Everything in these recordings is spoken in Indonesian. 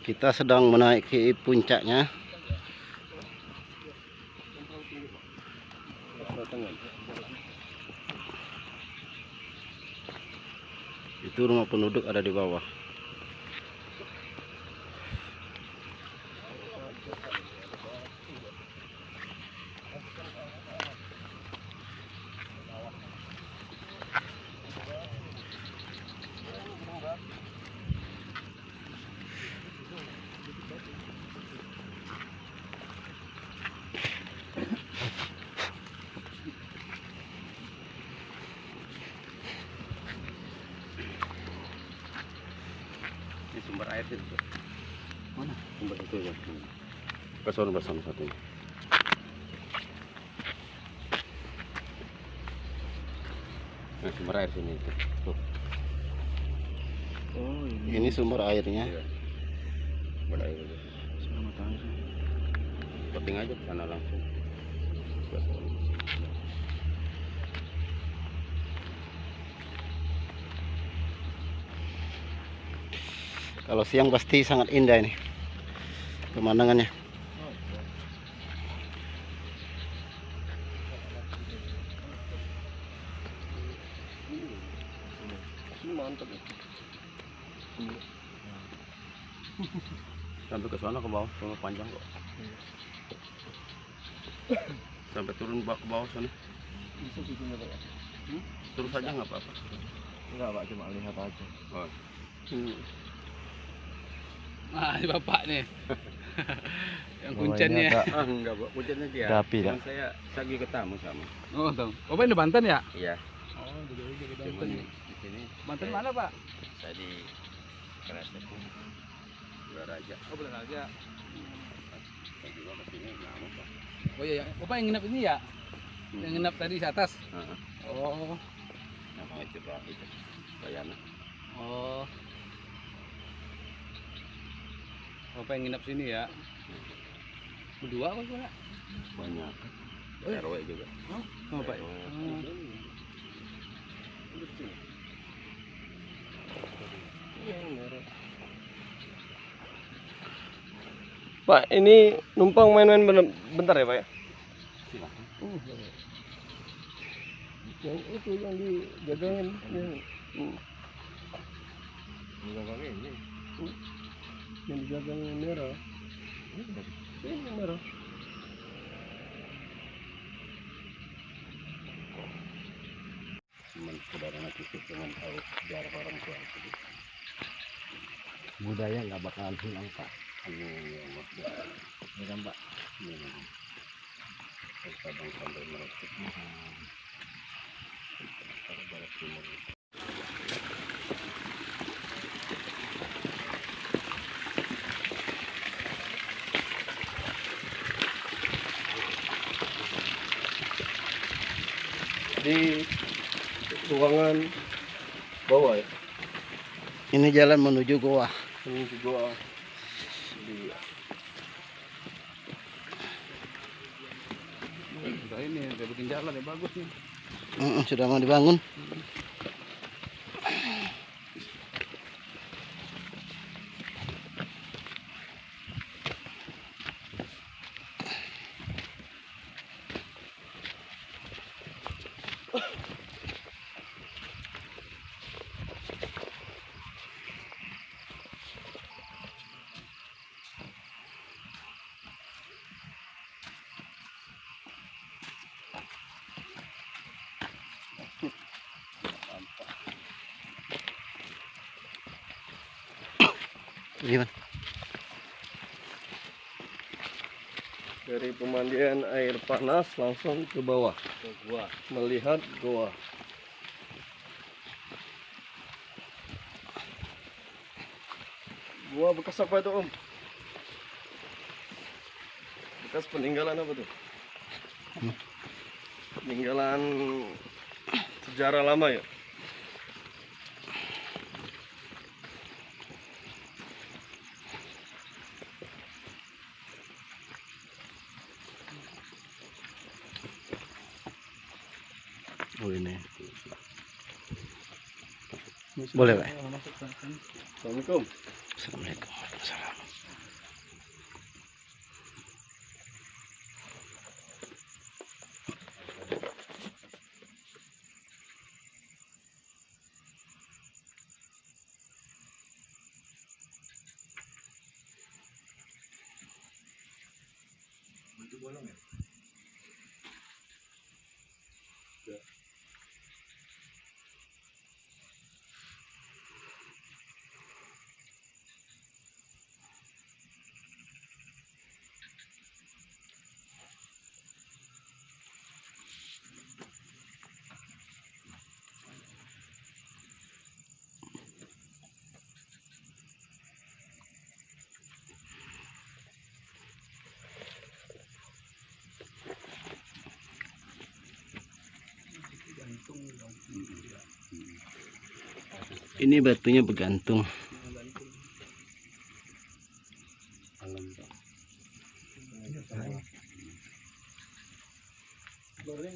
Kita sedang menaiki puncaknya. Itu rumah penduduk ada di bawah. Ini sumber air itu. Mana? Sumber itu ya. Bersama satunya. Nah, sumber air sini itu. Tuh. Oh, ini sumber airnya. Iya. Sumber air itu. Sama tahu sih. Peting aja ke sana langsung. Kalau siang pasti sangat indah ini pemandangannya. Mantap ya. Sampai ke sana ke bawah, sama panjang kok. Sampai turun ke bawah sana. Bisa sih Pak. Terus aja nggak apa-apa. Enggak Pak, cuma lihat aja. Oh. Ini bapak nih. Yang kuncennya. Enggak, Pak. Kuncennya dia. Tapi saya lagi ketemu sama. Oh, tahu. Bapak ini Banten ya? Iya. Oh, di Cuman Banten. di sini. Banten mana, Pak? Saya di Kresek. Belaraja. Oh, Belaraja. Saya juga ke sini lama, Pak. Oh iya, Bapak yang nginep ini ya? Yang nginep tadi di atas? Oh. Namanya itu Pak, itu Bayana. Oh. Bapak yang nginep sini ya? Berdua apa gimana? Banyak. Oh, iya. RW juga. Oh, Bapak. Pak, ini numpang main-main bentar ya Pak ya? Silakan. Yang itu yang dijagangin. Yang dijagangin merah. Ini merah. Cuman saudara nanti dengan tahu sejarah orang tua itu. Budaya nggak bakalan hilang Pak. Ya kan Pak? Kadang sampai mereka. Barat timur. Di ruangan bawah ya. Ini jalan menuju goa. Ini juga Udah ini, udah bikin jalan ya bagus nih. Sudah mau dibangun. Gimana? dari pemandian air panas langsung ke bawah Ke gua. melihat goa. Goa bekas apa itu Om? Bekas peninggalan apa tuh? Peninggalan sejarah lama ya? Oh ini. Boleh, Pak? Assalamualaikum. Assalamualaikum. Waalaikumsalam. Ini batunya bergantung.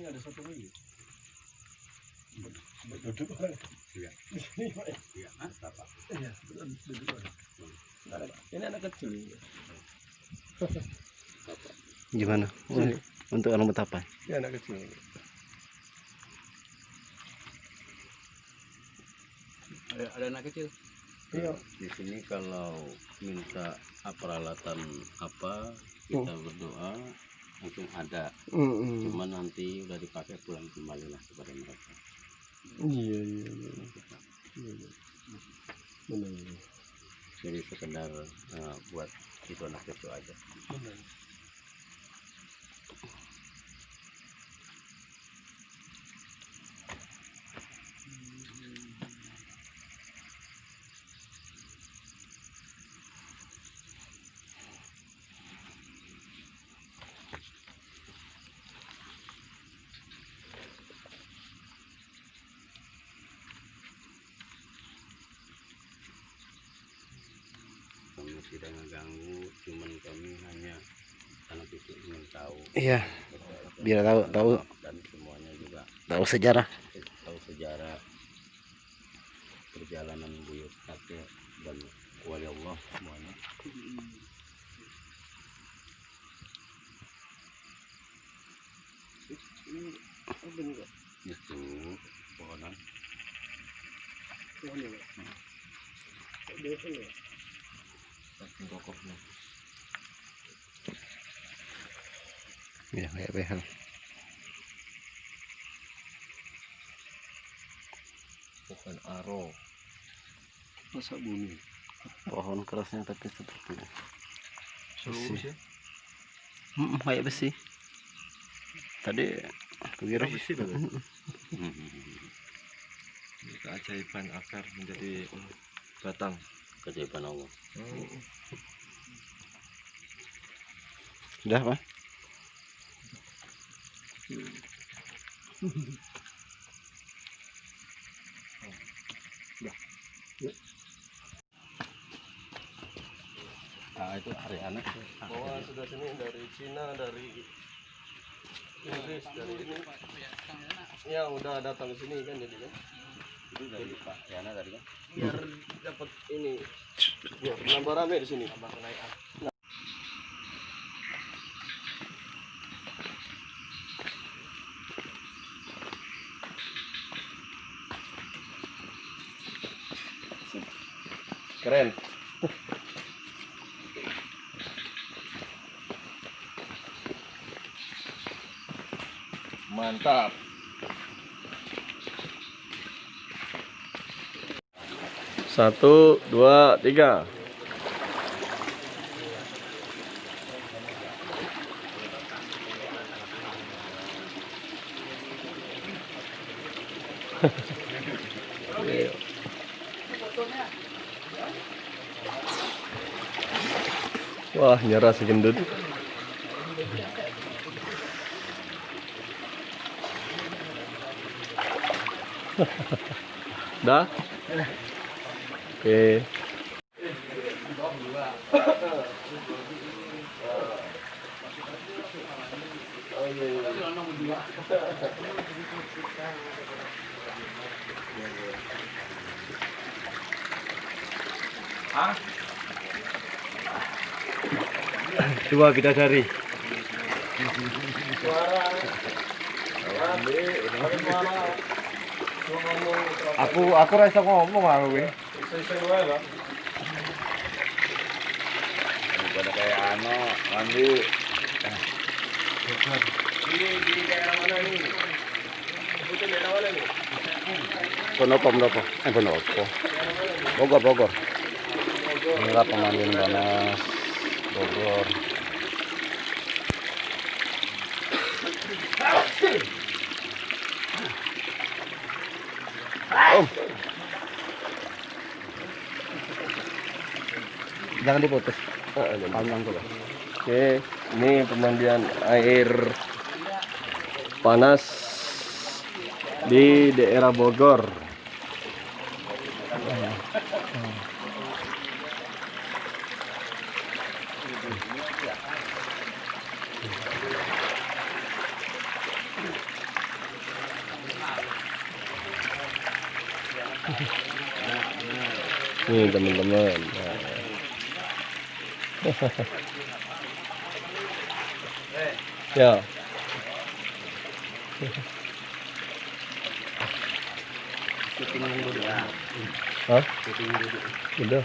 Ada satu lagi. Ini anak kecil. Gimana? Untuk orang betapa? Ini anak kecil. Ada anak kecil. Iya. Di sini kalau minta peralatan apa, kita berdoa langsung ada. Cuma nanti udah dipakai pulang kembali lah kepada mereka. Iya. Benar. Jadi sekedar buat itu anak itu aja. Benar. Kami tidak mengganggu, cuman kami hanya anak itu ingin tahu. Iya, biar tahu Dan semuanya juga tahu sejarah. tahu sejarah perjalanan buyut kakek dan wali Allah semuanya. Itu pohonan. Saking kokohnya. Ya, kayak behel. Bukan aro. Masa bumi. Pohon kerasnya tapi seperti ini. Besi. ya? Kayak besi. Tadi kira Besi tuh. Keajaiban akar menjadi batang. Keajaiban Allah. Udah, Pak? Ah itu hari anak. Bawa sudah sini dari Cina, dari Inggris, dari ini. Ya udah datang ke sini kan jadi kan. Itu dari Pak Yana tadi kan. Biar dapat ini. Ya, nambah rame di sini. Nambah kenaikan. Keren. Mantap. Satu, dua, tiga. Wah, nyerah si gendut. Dah? Oke. Coba kita cari. Aku rasa ngomong aku. Pada kayak mandi. Di daerah mana ini? Itu daerah mana nih? Pendopo. Bogor. Inilah pemandian panas Bogor. Jangan diputus. Panjang tuh. Oke, ini pemandian air panas di daerah Bogor. Nih teman-teman. Ya. Hah? Udah.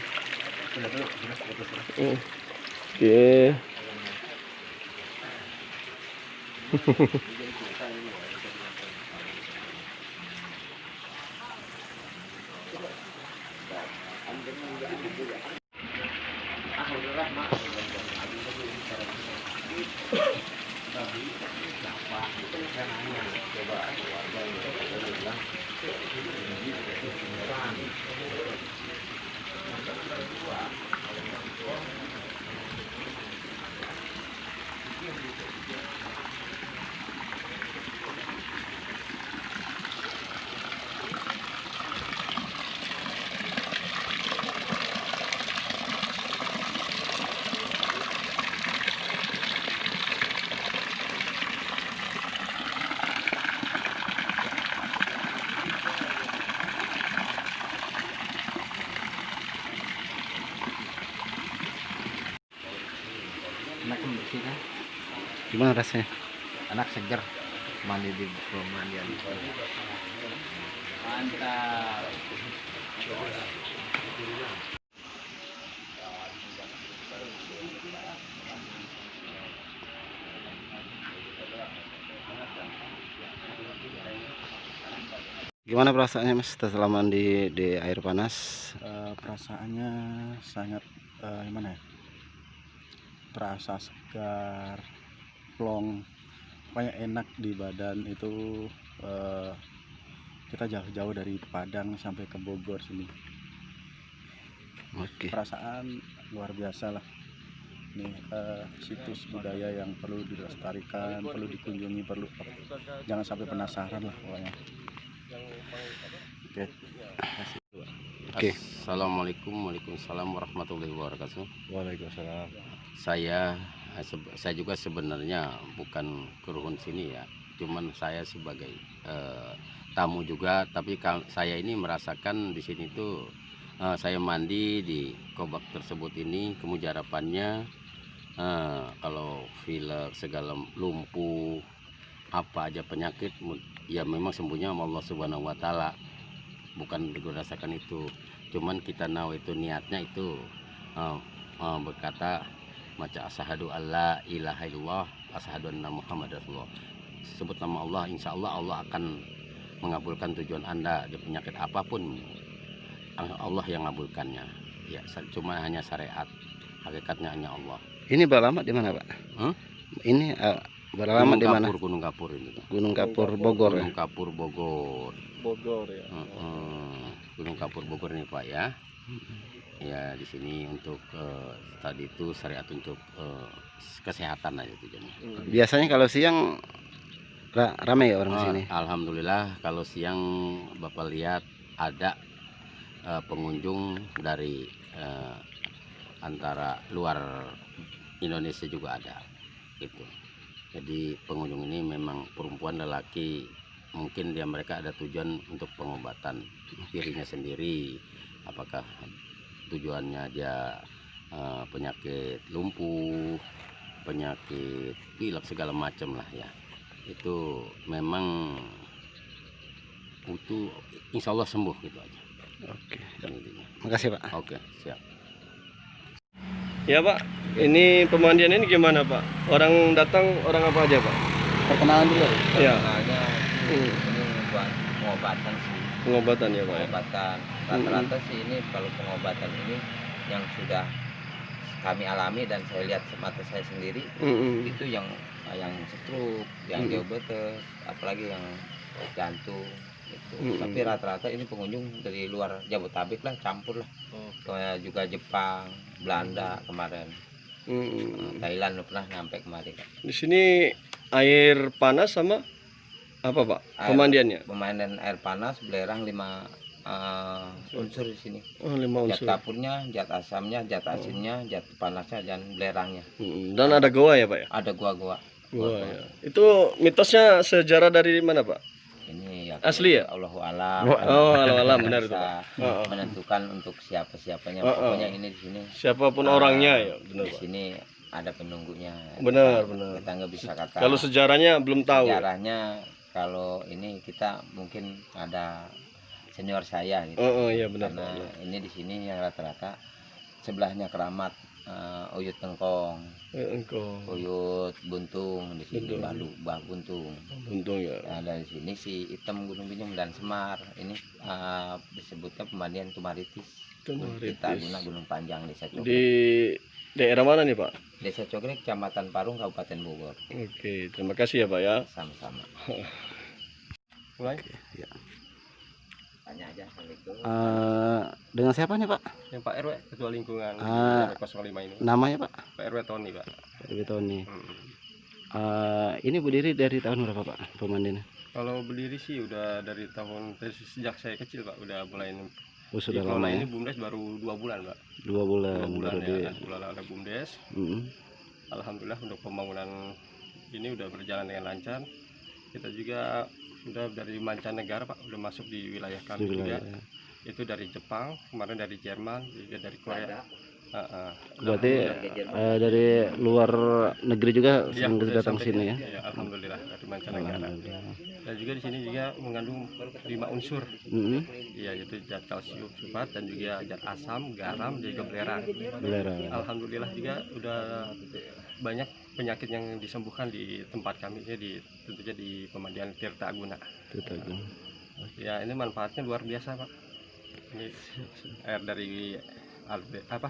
Oke. Enak bersih kan? Gimana rasanya? Anak seger mandi di pemandian. Mantap. Gimana perasaannya Mas setelah mandi di air panas? Perasaannya sangat gimana ya? Terasa segar, plong, pokoknya enak di badan itu. Kita jauh-jauh dari Padang sampai ke Bogor sini. Oke. Perasaan luar biasa lah. Nih situs budaya yang perlu dilestarikan, perlu dikunjungi, jangan sampai penasaran lah pokoknya. Oke. Oke. Assalamualaikum, waalaikumsalam warahmatullahi wabarakatuh. Waalaikumsalam. Saya juga sebenarnya bukan keruhun sini ya, cuman saya sebagai tamu juga, tapi saya ini merasakan di sini tuh saya mandi di kobak tersebut ini kemujarapannya, kalau pilek segala lumpuh apa aja penyakit ya memang sembuhnya sama Allah Subhanahu wa Ta'ala, bukan berdasarkan itu. Cuman kita tahu itu niatnya itu berkata maca asyhadu alla ilaha illallah asyhadu anna muhammadar rasulullah, sebut nama Allah, insya Allah Allah akan mengabulkan tujuan Anda di penyakit apapun, Allah yang mengabulkannya ya, cuma hanya syariat, hakikatnya hanya Allah. Ini beralamat di mana Pak? Ini beralamat di mana? Gunung Kapur ini. Gunung Kapur Bogor. Gunung Kapur Bogor. Bogor ya. Gunung Kapur Bogor nih Pak ya. Ya di sini untuk tadi itu syariat untuk kesehatan aja tujuannya. Biasanya kalau siang Ramai ya orang Oh, sini. alhamdulillah kalau siang Bapak lihat ada pengunjung dari antara luar Indonesia juga ada gitu. Jadi pengunjung ini memang perempuan lelaki, mungkin mereka ada tujuan untuk pengobatan dirinya sendiri, apakah tujuannya dia penyakit lumpuh, penyakit pilek segala macam lah ya. Itu memang itu insya Allah sembuh gitu aja. Oke. Intinya. Makasih Pak. Oke, siap. Ya Pak, ini pemandian ini gimana Pak? Orang datang orang apa aja Pak? Perkenalan dulu. Ya. Sebenarnya ini buat pengobatan sih, Pengobatan ya Pak ya? pengobatan. Rata-rata sih ini kalau pengobatan ini yang sudah kami alami dan saya lihat semata saya sendiri itu yang stroke, yang diabetes, apalagi yang jantung itu. Tapi rata-rata ini pengunjung dari luar Jabodetabek lah, campur lah. Kayak juga Jepang, Belanda kemarin, Thailand pernah nyampe kemarin. Di sini air panas sama apa Pak? Pemandiannya? Pemandian air panas, belerang 5 unsur di sini. Oh, 5 Zat unsur. dapurnya, zat asamnya, zat asinnya, zat panasnya, dan belerangnya. Dan ada goa ya Pak ya? Ada gua-gua. Goa ya. Itu mitosnya sejarah dari mana Pak? Ini ya Asli ya? Allahu alam. Oh, alam benar itu Bisa Pak. menentukan untuk siapa-siapanya. Oh, oh. Pokoknya ini di sini. Siapapun orangnya ya, benar Di Pak. sini ada penunggunya. Benar, Kita- benar. Kita nggak bisa kata. Kalau sejarahnya belum tahu. sejarahnya, kalau ini kita mungkin ada senior saya gitu. Oh, iya benar Karena Pak. ini di sini yang rata-rata sebelahnya keramat Uyut Tengkong, Engkau Uyut Buntung, di sini Buntung. Bah Buntung. untung ya. Nah, dari sini si Hitam Gunung Binyum dan Semar. Ini disebutnya pemandian Tumaritis. Kita Tumaritis. guna Gunung Panjang Desa Cogrek. Di daerah mana nih Pak? Desa Cogrek, Kecamatan Parung, Kabupaten Bogor. Oke, terima kasih ya Pak ya. Sama-sama. Mulai. Tanya aja. Assalamualaikum. Dengan siapa nih Pak? Yang Pak RW Ketua Lingkungan Ah. 05 ini. Namanya Pak? Pak RW Tony Pak. Dewi Tony. Ini berdiri dari tahun berapa Pak pemandiannya? Kalau berdiri sih udah dari sejak saya kecil Pak, udah mulai. Oh, sudah Kalau lama ya? ini BUMDes baru 2 bulan Pak. 2 bulan. 2 bulan baru ya, di- bulan ada BUMDes. Mm-mm. Alhamdulillah untuk pembangunan ini udah berjalan dengan lancar. Kita juga sudah dari mancanegara Pak, udah masuk di wilayah Di kami wilayah. juga. Itu dari Jepang, kemarin dari Jerman, juga dari Korea. Berarti dari luar negeri juga Iya, sering udah datang sampai sini ke- ya? Iya, alhamdulillah dari mancanegara. Alhamdulillah. Dan juga di sini juga mengandung 5 unsur. Mm-mm. Iya, yaitu zat kalsium, sulfat, dan juga zat asam, garam, dan juga belerang. Belerang. Alhamdulillah juga udah banyak penyakit yang disembuhkan di tempat kami, tentunya di pemandian Tirta Aguna. Itu tadi. Ya, ini manfaatnya luar biasa Pak. Ini air dari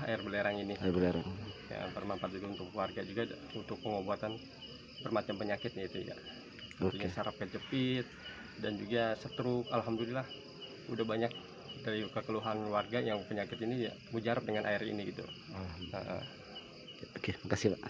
air belerang ini Air belerang. ya, bermanfaat juga untuk warga, juga untuk pengobatan bermacam penyakit itu ya. Oke. Tentunya saraf kejepit dan juga stroke. Alhamdulillah udah banyak dari keluhan warga yang penyakit ini ya mujarab dengan air ini gitu. Oke, makasih Pak.